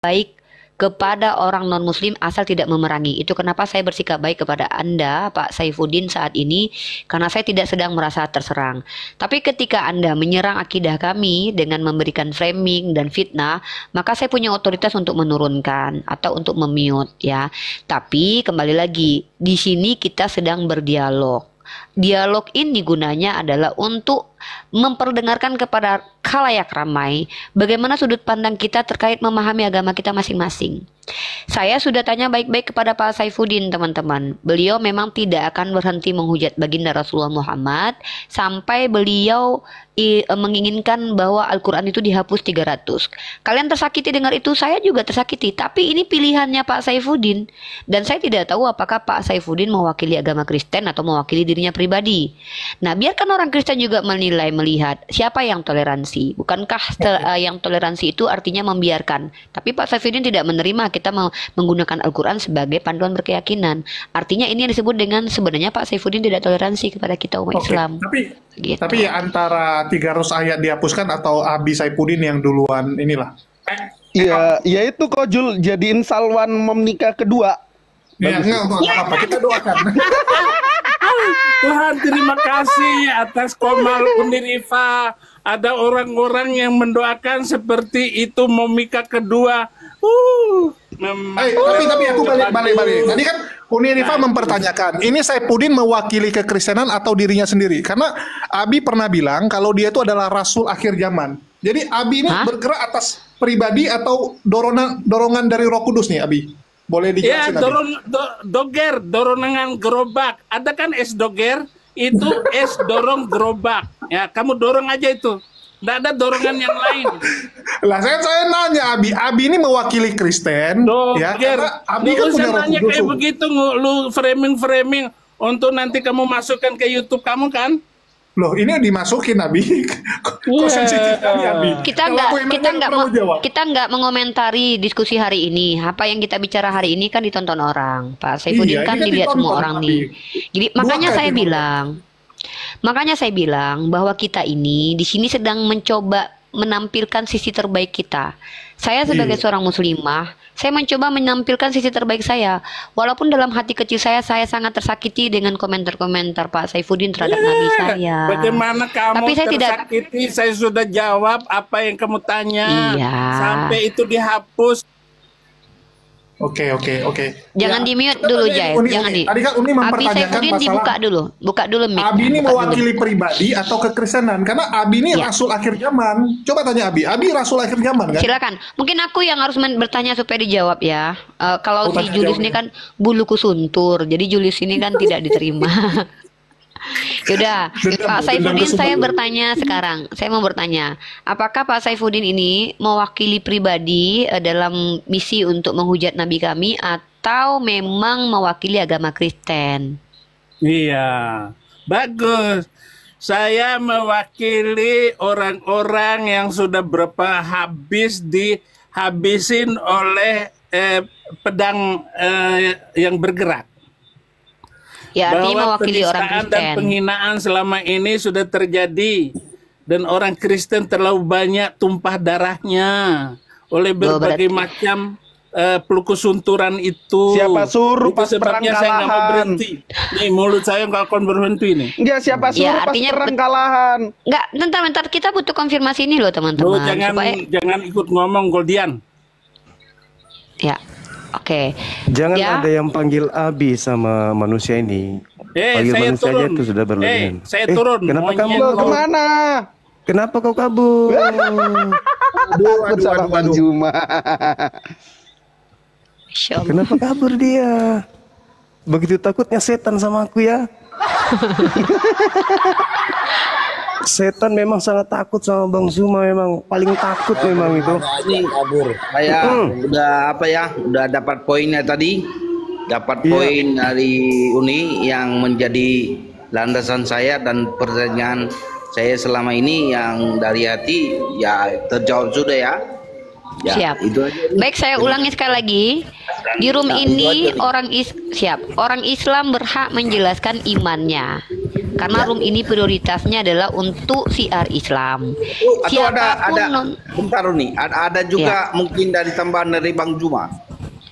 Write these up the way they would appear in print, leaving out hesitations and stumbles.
baik kepada orang non-muslim asal tidak memerangi. Itu kenapa saya bersikap baik kepada Anda, Pak Saifuddin, saat ini, karena saya tidak sedang merasa terserang. Tapi ketika Anda menyerang akidah kami dengan memberikan framing dan fitnah, maka saya punya otoritas untuk menurunkan atau untuk memute ya. Tapi kembali lagi, di sini kita sedang berdialog. Dialog ini gunanya adalah untuk memperdengarkan kepada khalayak ramai bagaimana sudut pandang kita terkait memahami agama kita masing-masing. Saya sudah tanya baik-baik kepada Pak Saifuddin, teman-teman. Beliau memang tidak akan berhenti menghujat baginda Rasulullah Muhammad sampai beliau menginginkan bahwa Al-Quran itu dihapus 300. Kalian tersakiti dengar itu, saya juga tersakiti. Tapi ini pilihannya Pak Saifuddin. Dan saya tidak tahu apakah Pak Saifuddin mewakili agama Kristen atau mewakili dirinya pribadi. Nah, biarkan orang Kristen juga menilai, melihat siapa yang toleransi. Bukankah yang toleransi itu artinya membiarkan. Tapi Pak Saifuddin tidak menerima kita menggunakan Al-Quran sebagai panduan berkeyakinan. Artinya ini yang disebut dengan sebenarnya Pak Saifuddin tidak toleransi kepada kita umat Islam. Tapi ya antara 300 ayat dihapuskan atau Abi Saifuddin yang duluan inilah. Iya, ya itu kok Jul jadiin Salwan menikah kedua. Ya, enggak apa-apa, kita doakan. Tuhan, terima kasih atas Komal Unirifa. Ada orang-orang yang mendoakan seperti itu memika kedua. Tapi aku balik. Tadi kan Unirifa mempertanyakan, ini Saifuddin mewakili kekristenan atau dirinya sendiri? Karena Abi pernah bilang kalau dia itu adalah rasul akhir zaman. Jadi Abi ini bergerak atas pribadi atau dorongan dari Roh Kudus nih, Abi? Boleh dijelasin? Ya, dorongan gerobak. Ada kan es doger, itu es dorong gerobak. Ya, kamu dorong aja itu. Nggak ada dorongan yang lain. Lah saya nanya Abi ini mewakili Kristen, ya? Karena Abi kan punya Roh Kudus. Kayak begitu, lu framing untuk nanti kamu masukkan ke YouTube kamu kan? Loh, ini dimasukin Abi. Kok sensitif kali Abi? Kita nggak mengomentari diskusi hari ini. Apa yang kita bicara hari ini kan ditonton orang. Pak Saifuddin kan dilihat semua orang nih. Jadi makanya saya bilang bahwa kita ini di sini sedang mencoba menampilkan sisi terbaik kita. Saya sebagai seorang muslimah, saya mencoba menampilkan sisi terbaik saya. Walaupun dalam hati kecil saya sangat tersakiti dengan komentar-komentar Pak Saifuddin terhadap Nabi saya. Bagaimana kamu tapi saya tersakiti? Saya sudah jawab apa yang kamu tanya. Iya. Sampai itu dihapus. Oke. Jangan di mute dulu, Jai. Jangan di. Tadi kan Uni mempertanyakan Abi dibuka dulu. Buka dulu mic. Abi ini mewakili pribadi atau kekristenan? Karena Abi ini rasul akhir zaman. Coba tanya Abi rasul akhir zaman kan? Silakan. Mungkin aku yang harus bertanya supaya dijawab ya. Kalau si Julius ini kan buluku suntur. Jadi Julius ini kan tidak diterima. Yaudah, Pak Saifuddin, saya bertanya sekarang. Saya mau bertanya, apakah Pak Saifuddin ini mewakili pribadi dalam misi untuk menghujat Nabi kami atau memang mewakili agama Kristen? Iya, bagus. Saya mewakili orang-orang yang sudah berapa habis dihabisin oleh pedang yang bergerak. Ya, bahwa mewakili orang Kristen. Dan penghinaan selama ini sudah terjadi dan orang Kristen terlalu banyak tumpah darahnya oleh berbagai macam pelukis sunturan itu. Siapa suruh pas perang sebabnya saya nggak mau kalahan? berhenti. Nih mulut saya nggak akan berhenti nih. Enggak, siapa suruh pas perang kalahan? Enggak, bentar, kita butuh konfirmasi ini loh teman-teman. Jangan ikut ngomong Goldian. Ya. Oke. Jangan ada yang panggil Abi sama manusia ini. Panggil saya manusia turun. aja itu sudah berlebihan. Saya turun. Kenapa kamu kemana? Kenapa kau kabur? Takut sama Bang Juma. Kenapa kabur dia? Begitu takutnya setan sama aku ya. Setan memang sangat takut sama Bang Zuma, memang paling takut memang itu. Ini kabur. Saya udah dapat poinnya tadi. Dapat poin dari Uni yang menjadi landasan saya dan pertanyaan saya selama ini yang dari hati ya terjawab sudah ya. Siap. Itu aja. Baik, saya ulangi sekali lagi. Di room ini orang Islam berhak menjelaskan imannya. Karena room ini prioritasnya adalah untuk siar Islam. Atau ada Siapapun bentar nih, ada juga mungkin dari tambahan dari Bang Juma.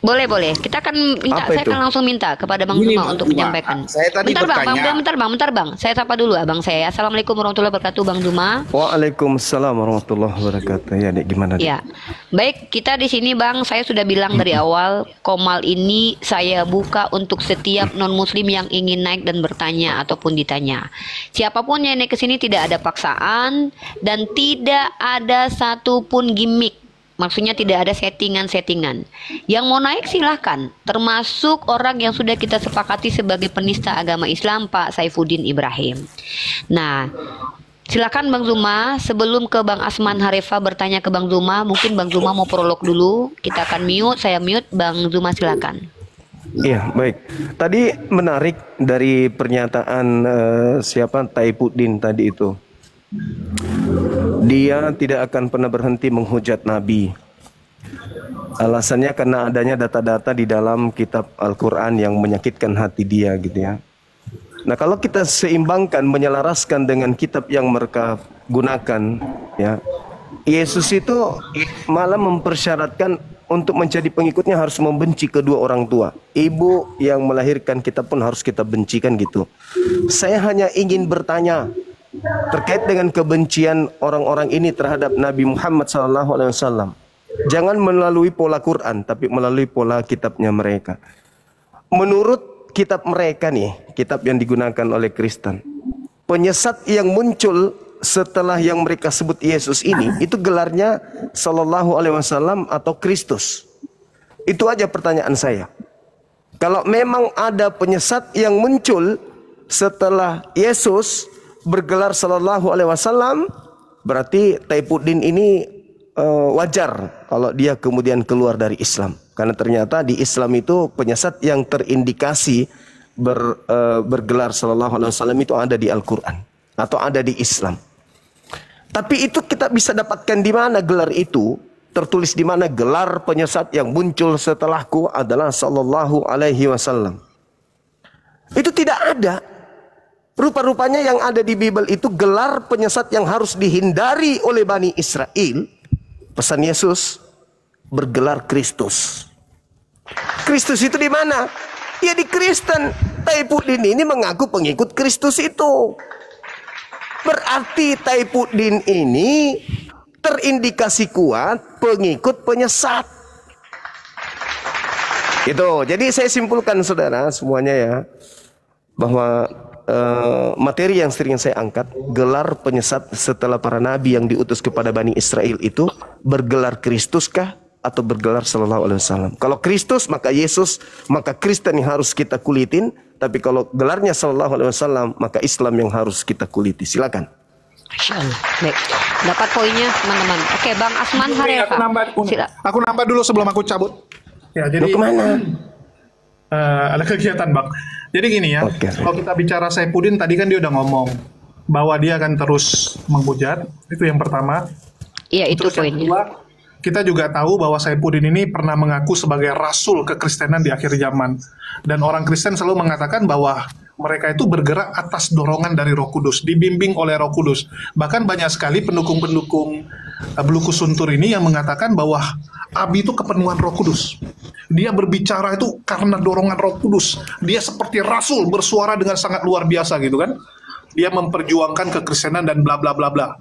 boleh. Kita akan minta, Apa saya itu? akan langsung minta kepada Bang Gini, Juma Bang untuk Juma, menyampaikan. saya tadi Bentar bang. Saya sapa dulu abang saya. Assalamualaikum warahmatullahi wabarakatuh, Bang Juma. Waalaikumsalam warahmatullahi wabarakatuh. Ya, Dek, gimana, Dek? Ya, baik, kita di sini Bang, saya sudah bilang dari awal, Komal ini saya buka untuk setiap non-muslim yang ingin naik dan bertanya ataupun ditanya. Siapapun yang naik ke sini tidak ada paksaan dan tidak ada satupun gimmick. Maksudnya tidak ada settingan-settingan. Yang mau naik silahkan, termasuk orang yang sudah kita sepakati sebagai penista agama Islam, Pak Saifuddin Ibrahim. Nah, silakan Bang Zuma, sebelum ke Bang Asman Harefa bertanya ke Bang Zuma, mungkin Bang Zuma mau prolog dulu. Kita akan mute, saya mute, Bang Zuma silakan. Iya, baik. Tadi menarik dari pernyataan siapa Saifuddin tadi itu. Dia tidak akan pernah berhenti menghujat Nabi. Alasannya karena adanya data-data di dalam kitab Al-Quran yang menyakitkan hati dia gitu ya. Nah, kalau kita seimbangkan, menyelaraskan dengan kitab yang mereka gunakan, ya, Yesus itu malah mempersyaratkan untuk menjadi pengikutnya harus membenci kedua orang tua. Ibu yang melahirkan kita pun harus kita bencikan gitu. Saya hanya ingin bertanya terkait dengan kebencian orang-orang ini terhadap Nabi Muhammad SAW. Jangan melalui pola Quran, tapi melalui pola kitabnya mereka. Menurut kitab mereka nih, kitab yang digunakan oleh Kristen, penyesat yang muncul setelah yang mereka sebut Yesus ini, itu gelarnya Sallallahu Alaihi Wasallam atau Kristus. Itu aja pertanyaan saya. Kalau memang ada penyesat yang muncul setelah Yesus bergelar Sallallahu Alaihi Wasallam, berarti Saifuddin ini wajar kalau dia kemudian keluar dari Islam, karena ternyata di Islam itu penyesat yang terindikasi bergelar Sallallahu Alaihi Wasallam itu ada di Al-Quran atau ada di Islam. Tapi itu kita bisa dapatkan di mana gelar itu? Tertulis di mana gelar penyesat yang muncul setelahku adalah Sallallahu Alaihi Wasallam? Itu tidak ada. Rupa-rupanya yang ada di Bible itu gelar penyesat yang harus dihindari oleh Bani Israel. Pesan Yesus, bergelar Kristus. Kristus itu di mana? Ya di Kristen. Saifuddin ini mengaku pengikut Kristus itu. Berarti Saifuddin ini terindikasi kuat pengikut penyesat. Itu. Jadi saya simpulkan saudara semuanya ya, bahwa materi yang sering saya angkat, gelar penyesat setelah para nabi yang diutus kepada Bani Israel itu bergelar Kristuskah atau bergelar Sallallahu Alaihi Wasallam? Kalau Kristus maka Yesus, maka Kristen yang harus kita kulitin. Tapi kalau gelarnya Sallallahu Alaihi Wasallam, maka Islam yang harus kita kuliti. Silakan. Masya Allah. Baik, dapat poinnya teman-teman. Oke, Bang Asman Harefa. Aku nambah dulu sebelum aku cabut. Ya, jadi kemana? ada kegiatan Bang. Jadi gini ya, kalau kita bicara Saifuddin tadi kan dia udah ngomong bahwa dia akan terus menghujat, itu yang pertama. Iya, itu Terus yang poinnya. kedua, kita juga tahu bahwa Saifuddin ini pernah mengaku sebagai rasul kekristenan di akhir zaman. Dan orang Kristen selalu mengatakan bahwa mereka itu bergerak atas dorongan dari Roh Kudus, dibimbing oleh Roh Kudus. Bahkan banyak sekali pendukung-pendukung Beluku Suntur ini yang mengatakan bahwa Abi itu kepenuhan Roh Kudus. Dia berbicara itu karena dorongan Roh Kudus. Dia seperti rasul, bersuara dengan sangat luar biasa gitu kan. Dia memperjuangkan kekristenan dan bla bla bla bla.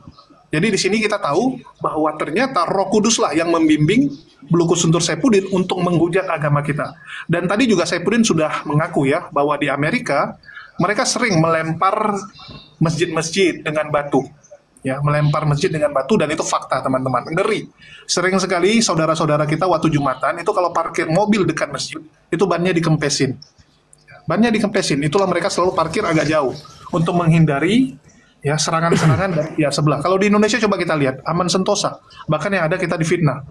Jadi di sini kita tahu bahwa ternyata Roh Kudus lah yang membimbing Beluku Suntur Saifuddin untuk menghujat agama kita. Dan tadi juga Saifuddin sudah mengaku ya bahwa di Amerika mereka sering melempar masjid-masjid dengan batu. Ya, melempar masjid dengan batu, dan itu fakta teman-teman. Ngeri. Sering sekali saudara-saudara kita waktu Jumatan itu kalau parkir mobil dekat masjid, itu bannya dikempesin. Bannya dikempesin. Itulah mereka selalu parkir agak jauh untuk menghindari ya serangan-serangan dari pihak sebelah. Kalau di Indonesia coba kita lihat, aman sentosa. Bahkan yang ada kita difitnah.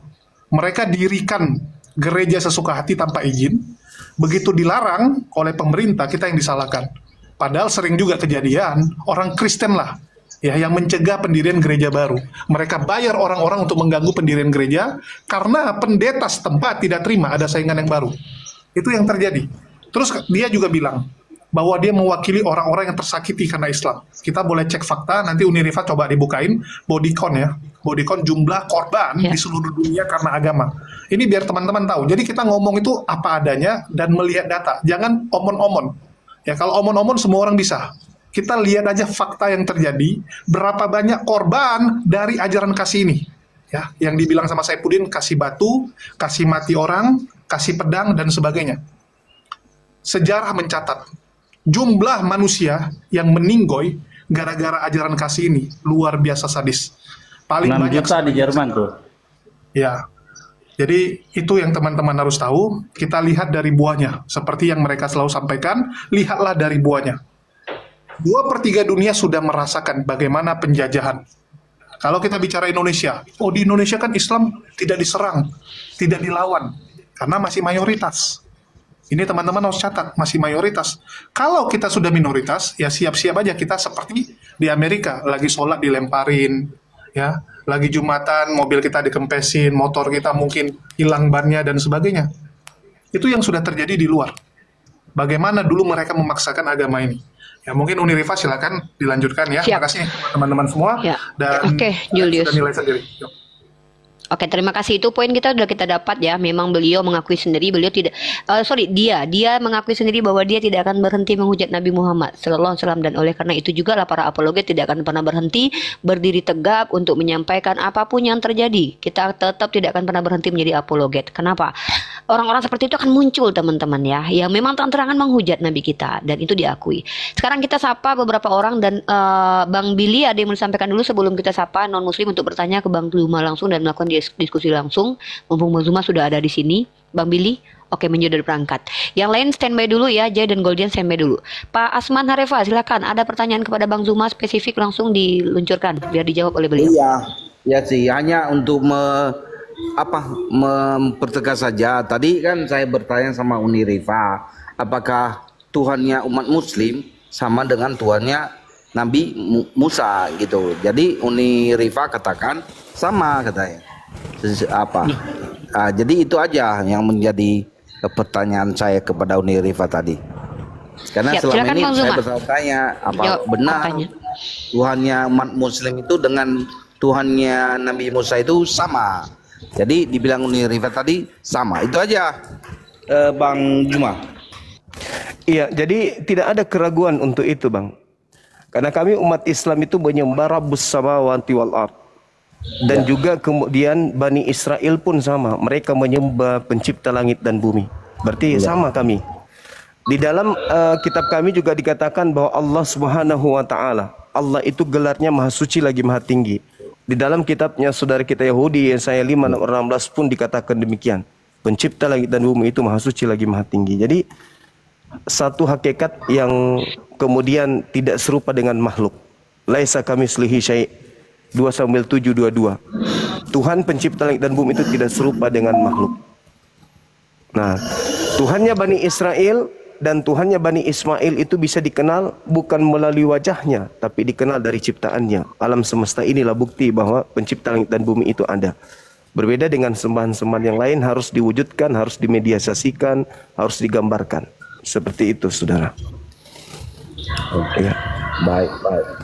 Mereka dirikan gereja sesuka hati tanpa izin. Begitu dilarang oleh pemerintah, kita yang disalahkan. Padahal sering juga kejadian orang Kristen lah ya yang mencegah pendirian gereja baru. Mereka bayar orang-orang untuk mengganggu pendirian gereja karena pendeta setempat tidak terima ada saingan yang baru. Itu yang terjadi. Terus dia juga bilang bahwa dia mewakili orang-orang yang tersakiti karena Islam. Kita boleh cek fakta, nanti Unirifa coba dibukain bodycon ya, bodycon jumlah korban di seluruh dunia karena agama. Ini biar teman-teman tahu. Jadi kita ngomong itu apa adanya dan melihat data, jangan omon-omon. Ya kalau omon-omon semua orang bisa. Kita lihat aja fakta yang terjadi, berapa banyak korban dari ajaran kasih ini. Ya, yang dibilang sama Saifuddin, kasih batu, kasih mati orang, kasih pedang dan sebagainya. Sejarah mencatat jumlah manusia yang meninggoy gara-gara ajaran kasih ini luar biasa sadis. Paling 6 banyak juta di Jerman tuh. Ya. Jadi itu yang teman-teman harus tahu. Kita lihat dari buahnya. Seperti yang mereka selalu sampaikan, lihatlah dari buahnya. 2/3 dunia sudah merasakan bagaimana penjajahan. Kalau kita bicara Indonesia, di Indonesia kan Islam tidak diserang, tidak dilawan, karena masih mayoritas. Ini teman-teman harus catat, masih mayoritas. Kalau kita sudah minoritas, ya siap-siap aja kita seperti di Amerika, lagi sholat dilemparin, ya, lagi Jumatan, mobil kita dikempesin, motor kita mungkin hilang bannya dan sebagainya. Itu yang sudah terjadi di luar. Bagaimana dulu mereka memaksakan agama ini. Ya mungkin Unirifa silakan dilanjutkan ya. Terima kasih teman-teman semua. Ya. Dan Oke, Julius. sudah nilai sendiri. Yuk. Oke, terima kasih. Itu poin kita sudah kita dapat ya. Memang beliau mengakui sendiri, beliau tidak, dia mengakui sendiri bahwa dia tidak akan berhenti menghujat Nabi Muhammad Sallallahu Alaihi Wasallam, dan oleh karena itu juga lah para apologet tidak akan pernah berhenti berdiri tegap untuk menyampaikan apapun yang terjadi. Kita tetap tidak akan pernah berhenti menjadi apologet. Kenapa? Orang-orang seperti itu akan muncul teman-teman ya, yang memang terang-terangan menghujat Nabi kita, dan itu diakui. Sekarang kita sapa beberapa orang, dan Bang Billy ada yang mau disampaikan dulu sebelum kita sapa non Muslim untuk bertanya ke Bang Zuma langsung dan melakukan diskusi langsung. Mumpung Bang Zuma sudah ada di sini, Bang Billy, oke, menjadi berangkat. Yang lain standby dulu ya, Jay dan Goldian standby dulu. Pak Asman Harefa, silakan. Ada pertanyaan kepada Bang Zuma spesifik langsung diluncurkan biar dijawab oleh beliau. Iya, ya sih. Hanya untuk mempertegas saja. Tadi kan saya bertanya sama Unirifa, apakah Tuhannya umat Muslim sama dengan Tuhannya Nabi Musa gitu. Jadi Unirifa katakan sama katanya. Jadi itu aja yang menjadi pertanyaan saya kepada Unirifa tadi. Karena selama ini saya bertanya apa benar Tuhannya umat Muslim itu dengan Tuhannya Nabi Musa itu sama. Jadi dibilang Unirifa tadi sama. Itu aja, Bang Juma. Iya, jadi tidak ada keraguan untuk itu, Bang. Karena kami umat Islam itu menyembah Rabbus samawati wal ard. Dan juga kemudian Bani Israel pun sama. Mereka menyembah pencipta langit dan bumi. Berarti sama kami. Di dalam kitab kami juga dikatakan bahwa Allah Subhanahu wa taala, Allah itu gelarnya Maha Suci lagi Maha Tinggi. Di dalam kitabnya saudara kita Yahudi Yesaya 5:16 pun dikatakan demikian. Pencipta langit dan bumi itu Maha Suci lagi Maha Tinggi. Jadi satu hakikat yang kemudian tidak serupa dengan makhluk. Laisa kamitslihi syai'. 2 Samuel 7:22. Tuhan pencipta langit dan bumi itu tidak serupa dengan makhluk. Nah, Tuhannya Bani Israel dan Tuhannya Bani Ismail itu bisa dikenal bukan melalui wajahnya, tapi dikenal dari ciptaannya. Alam semesta inilah bukti bahwa pencipta langit dan bumi itu ada. Berbeda dengan sembahan-sembahan yang lain, harus diwujudkan, harus dimediasikan, harus digambarkan. Seperti itu, saudara. Ya. Baik.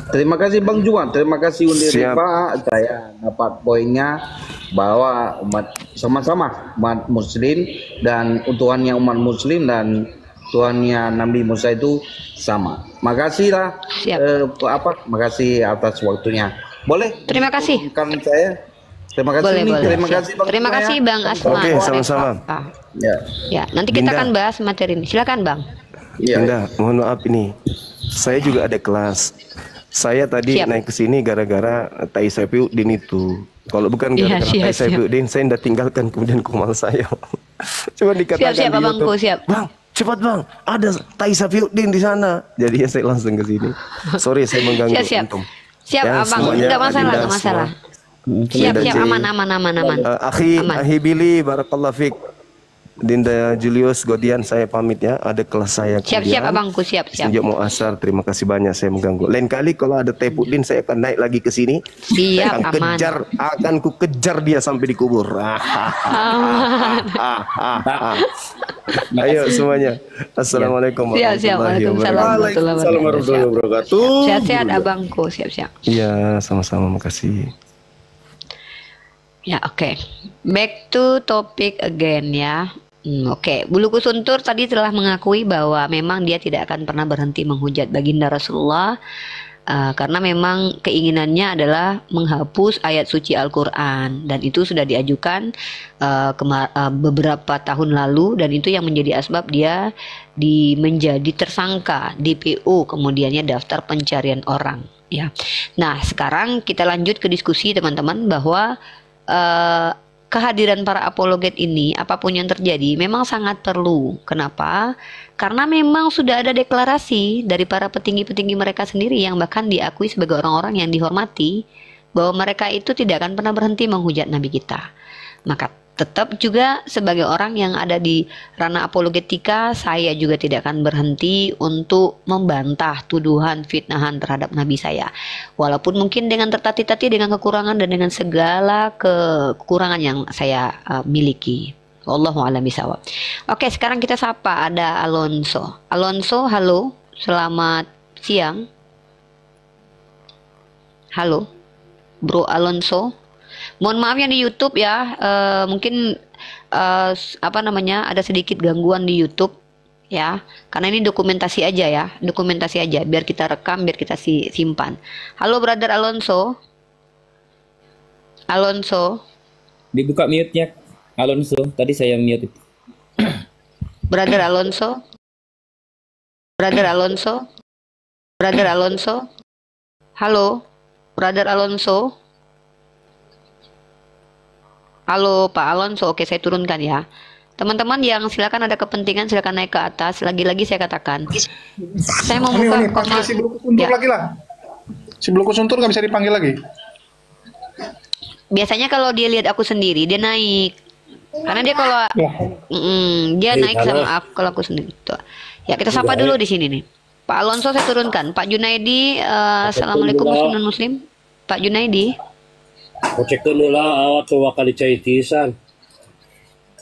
Terima kasih Bang Juan, terima kasih Unirifa. Saya dapat poinnya bahwa umat sama-sama umat Muslim dan Tuhannya umat Muslim dan Tuhannya Nabi Musa itu sama. Makasih lah. Makasih atas waktunya. Boleh? Terima kasih. Kan saya. Terima kasih. Boleh. Terima kasih Bang. Terima kasih Bang Asma. Oke, sama-sama. Ya, nanti kita akan bahas materi ini. Silakan Bang. Dinda, mohon maaf ini. Saya juga ada kelas. Saya tadi naik ke sini gara-gara Tai Saifuddin itu. Kalau bukan gara-gara Tai Saifuddin, saya tidak tinggalkan kemudian kumal saya. Cuma dikatakan siap, Abangku, siap. Bang, cepat Bang, ada Tai Saifuddin di sana. Jadi saya langsung ke sini. Sorry saya mengganggu antum. Siap, ya, Abang. Enggak masalah. Siap, aman. Akhi Billy, barakallahu fik. Dinda Julius Godian, saya pamit ya. Ada kelas saya kemudian. Siap-siap abangku, siap-siap. Sejak mau asar, terima kasih banyak saya mengganggu. Lain kali kalau ada Tepudin saya akan naik lagi ke sini. Siap, aman. Akan ku kejar dia sampai dikubur. Ayo semuanya. Assalamualaikum warahmatullahi wabarakatuh. Waalaikumsalam warahmatullahi wabarakatuh. Sehat-sehat abangku, siap-siap. Iya, sama-sama, makasih. Ya, oke. Back to topic again ya. Oke. Bulu Kusuntur tadi telah mengakui bahwa memang dia tidak akan pernah berhenti menghujat baginda Rasulullah karena memang keinginannya adalah menghapus ayat suci Al-Quran, dan itu sudah diajukan beberapa tahun lalu, dan itu yang menjadi asbab dia menjadi tersangka DPO, kemudiannya daftar pencarian orang ya. Nah, sekarang kita lanjut ke diskusi teman-teman bahwa kehadiran para apologet ini, apapun yang terjadi, memang sangat perlu. Kenapa? Karena memang sudah ada deklarasi dari para petinggi-petinggi mereka sendiri yang bahkan diakui sebagai orang-orang yang dihormati, bahwa mereka itu tidak akan pernah berhenti menghujat Nabi kita. Maka tetap juga sebagai orang yang ada di ranah apologetika, saya juga tidak akan berhenti untuk membantah tuduhan fitnahan terhadap Nabi saya. Walaupun mungkin dengan tertatih-tatih, dengan kekurangan dan dengan segala kekurangan yang saya miliki. Wallahu a'lam bishawab. Oke, sekarang kita sapa ada Alonso. Alonso, halo. Selamat siang. Halo. Bro Alonso. Mohon maaf yang di YouTube ya, mungkin ada sedikit gangguan di YouTube ya, karena ini dokumentasi aja ya, dokumentasi aja, biar kita rekam, biar kita simpan. Halo brother Alonso. Alonso. Dibuka mute-nya Alonso, tadi saya mute itu. Brother Alonso. Brother Alonso. Brother Alonso. Halo, brother Alonso. Halo Pak Alonso, oke saya turunkan ya. Teman-teman yang silakan ada kepentingan silakan naik ke atas. Lagi-lagi saya katakan, saya mau buka panggil si Bulu Kusuntur lagi lah. Si Bulu Kusuntur nggak bisa dipanggil lagi. Biasanya kalau dia lihat aku sendiri dia naik, karena dia kalau dia naik sama aku kalau aku sendiri. Tuh. Ya kita sapa dulu di sini nih. Pak Alonso saya turunkan. Pak Junaidi, assalamualaikum Muslim. Pak Junaidi. Cek dulu lah awak ke wakali caitisan.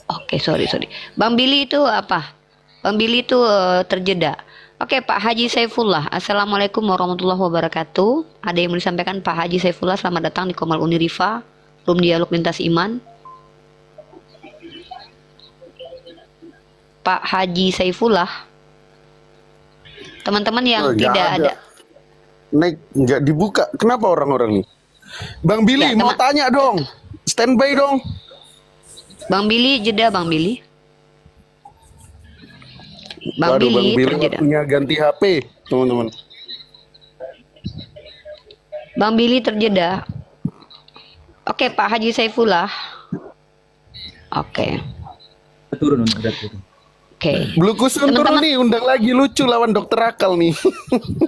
Oke, sorry. Bang Billy itu apa? Bang Billy itu terjeda. Oke, Pak Haji Saifullah. Assalamualaikum warahmatullahi wabarakatuh. Ada yang mau disampaikan Pak Haji Saifullah? Selamat datang di Komal Unirifa, Room Dialog Lintas Iman. Pak Haji Saifullah. Teman-teman yang tidak ada. Naik nggak dibuka. Kenapa orang-orang nih? Bang Billy, mau tanya dong. Standby dong. Bang Billy, jeda Bang Billy. Bang Billy terjeda. Punya ganti HP, teman-teman. Bang Billy terjeda. Oke, Pak Haji Saifullah. Oke. Turun, udah turun. Oke. Bulu Kusuntur nih undang lagi lucu lawan Dokter Akal nih.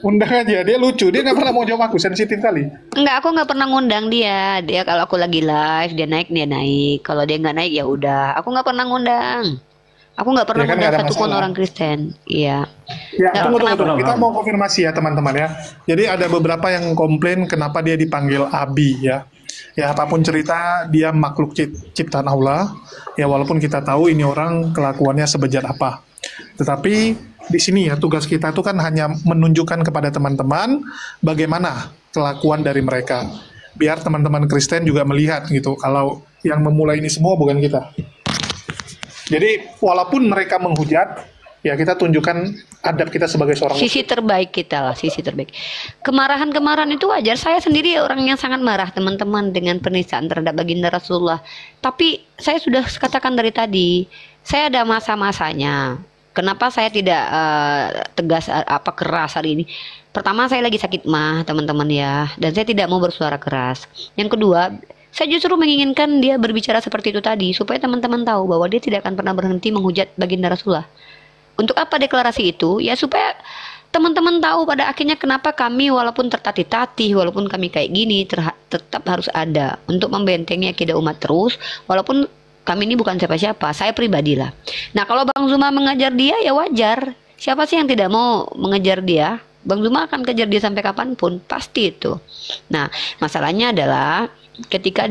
Undang aja, dia lucu. Dia nggak pernah mau jawab aku, sensitif kali. Enggak, aku nggak pernah ngundang dia. Dia kalau aku lagi live dia naik. Kalau dia nggak naik ya udah. Aku nggak pernah ngundang. Aku nggak pernah ngundang satupun orang Kristen. Iya. Ya, tunggu. Kita mau konfirmasi ya teman-teman ya. Jadi ada beberapa yang komplain kenapa dia dipanggil Abi ya. Ya apapun cerita dia makhluk ciptaan Allah. Ya walaupun kita tahu ini orang kelakuannya sebejat apa. Tetapi di sini ya tugas kita itu kan hanya menunjukkan kepada teman-teman bagaimana kelakuan dari mereka. Biar teman-teman Kristen juga melihat gitu kalau yang memulai ini semua bukan kita. Jadi walaupun mereka menghujat, ya kita tunjukkan adab kita sebagai seorang sisi terbaik kita lah, sisi terbaik. Kemarahan itu wajar. Saya sendiri orang yang sangat marah teman-teman dengan penistaan terhadap baginda Rasulullah. Tapi saya sudah katakan dari tadi, saya ada masa-masanya. Kenapa saya tidak tegas keras hari ini? Pertama saya lagi sakit mah teman-teman ya, dan saya tidak mau bersuara keras. Yang kedua, saya justru menginginkan dia berbicara seperti itu tadi supaya teman-teman tahu bahwa dia tidak akan pernah berhenti menghujat baginda Rasulullah. Untuk apa deklarasi itu? Ya supaya teman-teman tahu pada akhirnya kenapa kami walaupun tertatih-tatih, walaupun kami kayak gini tetap harus ada untuk membentengi akidah umat terus, walaupun kami ini bukan siapa-siapa, saya pribadi lah. Nah kalau Bang Zuma mengajar dia ya wajar. Siapa sih yang tidak mau mengejar dia? Bang Zuma akan kejar dia sampai kapanpun, pasti itu. Nah masalahnya adalah ketika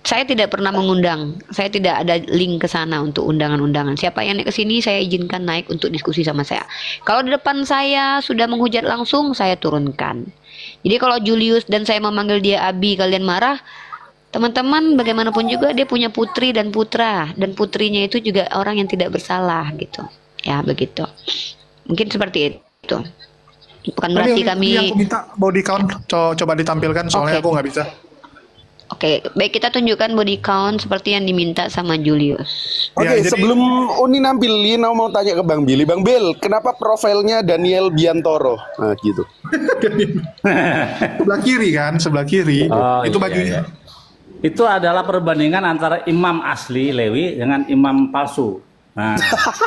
saya tidak pernah mengundang, saya tidak ada link ke sana untuk undangan-undangan. Siapa yang naik ke sini saya izinkan naik untuk diskusi sama saya. Kalau di depan saya sudah menghujat langsung, saya turunkan. Jadi kalau Julius dan saya memanggil dia Abi, kalian marah, teman-teman bagaimanapun juga dia punya putri dan putra, dan putrinya itu juga orang yang tidak bersalah gitu. Ya begitu. Mungkin seperti itu. Bukan berarti kami. Yang aku minta body count coba ditampilkan soalnya aku nggak bisa. Oke, baik, kita tunjukkan body count seperti yang diminta sama Julius. Oke, sebelum Uni nampilin, aku mau tanya ke Bang Billy. Bang Bill, kenapa profilnya Daniel Biantoro? Nah, gitu. Sebelah kiri kan, sebelah kiri. Itu bajunya. Iya. Itu adalah perbandingan antara imam asli Lewi dengan imam palsu. Nah,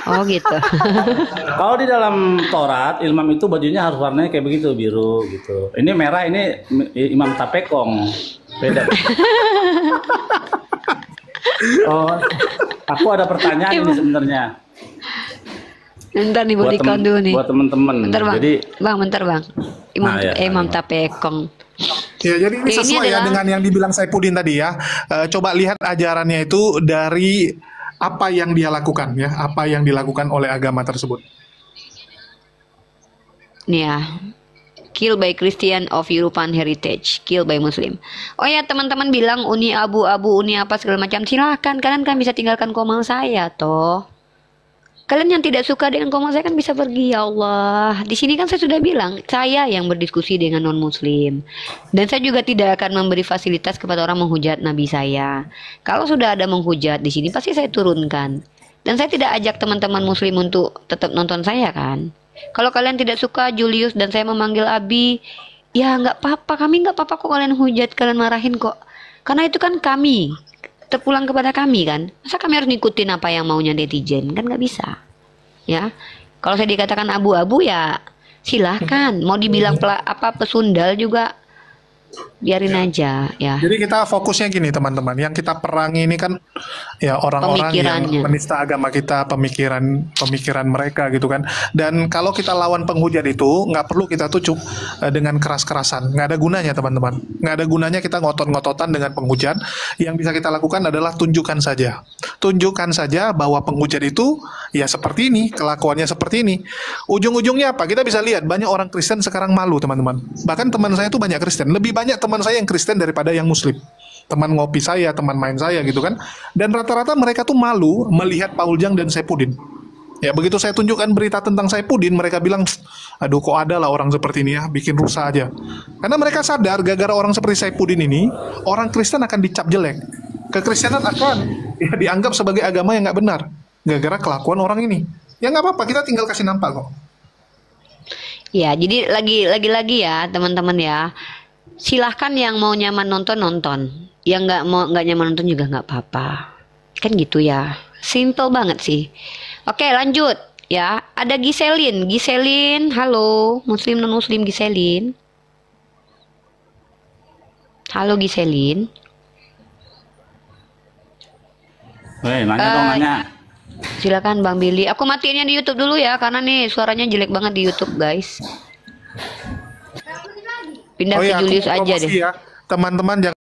oh gitu. kalau di dalam Taurat, imam itu bajunya harus warnanya kayak begitu, biru gitu. Ini merah, ini imam tapekong. Beda. Oh, aku ada pertanyaan ini sebenarnya. Bentar nih body count dulu nih. Buat teman-teman. Bentar bang. Jadi, bentar bang. Imam tapekong. Ya, jadi ini sesuai ya dengan yang dibilang Saipudin tadi ya. Coba lihat ajarannya itu dari apa yang dia lakukan ya, apa yang dilakukan oleh agama tersebut. Nih ya. Kill by Christian of European Heritage, kill by Muslim. Oh ya, teman-teman bilang uni abu-abu, uni apa segala macam, silahkan. Kalian kan bisa tinggalkan komen saya toh. Kalian yang tidak suka dengan komen saya kan bisa pergi, ya Allah. Di sini kan saya sudah bilang, saya yang berdiskusi dengan non-muslim. Dan saya juga tidak akan memberi fasilitas kepada orang menghujat Nabi saya. Kalau sudah ada menghujat di sini, pasti saya turunkan. Dan saya tidak ajak teman-teman muslim untuk tetap nonton saya kan. Kalau kalian tidak suka Julius dan saya memanggil Abi, ya nggak apa-apa, kami nggak apa-apa kok kalian hujat, kalian marahin kok. Karena itu kan kami. Terpulang kepada kami kan, masa kami harus ngikutin apa yang maunya netizen, kan nggak bisa ya. Kalau saya dikatakan abu-abu ya silahkan, mau dibilang pesundal juga biarin aja ya. Jadi kita fokusnya gini teman-teman, yang kita perangi ini kan ya orang-orang yang menista agama kita, pemikiran mereka gitu kan. Dan kalau kita lawan penghujat itu nggak perlu kita tucuk dengan keras-kerasan, nggak ada gunanya teman-teman, nggak ada gunanya kita ngotot-ngototan dengan penghujat. Yang bisa kita lakukan adalah tunjukkan saja bahwa penghujat itu ya seperti ini, kelakuannya seperti ini. Ujung-ujungnya apa? Kita bisa lihat banyak orang Kristen sekarang malu teman-teman. Bahkan teman saya itu banyak Kristen, lebih banyak teman saya yang Kristen daripada yang Muslim. Teman ngopi saya, teman main saya gitu kan. Dan rata-rata mereka tuh malu melihat Paul Jang dan Saipudin. Ya begitu saya tunjukkan berita tentang Saipudin, mereka bilang, aduh kok ada lah orang seperti ini ya, bikin rusak aja. Karena mereka sadar gara-gara orang seperti Saipudin ini, orang Kristen akan dicap jelek. Kekristenan akan ya dianggap sebagai agama yang nggak benar. Gara-gara kelakuan orang ini. Ya nggak apa-apa, kita tinggal kasih nampak kok. Ya jadi lagi-lagi ya teman-teman ya. Silahkan yang mau nyaman nonton, yang nggak nyaman nonton juga nggak apa-apa, kan gitu ya, simple banget sih. Oke lanjut ya, ada Giselin, halo muslim non muslim Giselin, halo Giselin. nanya. Silakan Bang Billy, aku matiinnya di YouTube dulu ya karena nih suaranya jelek banget di YouTube guys. Pindah ke Julius aja deh. Ya. Teman-teman jangan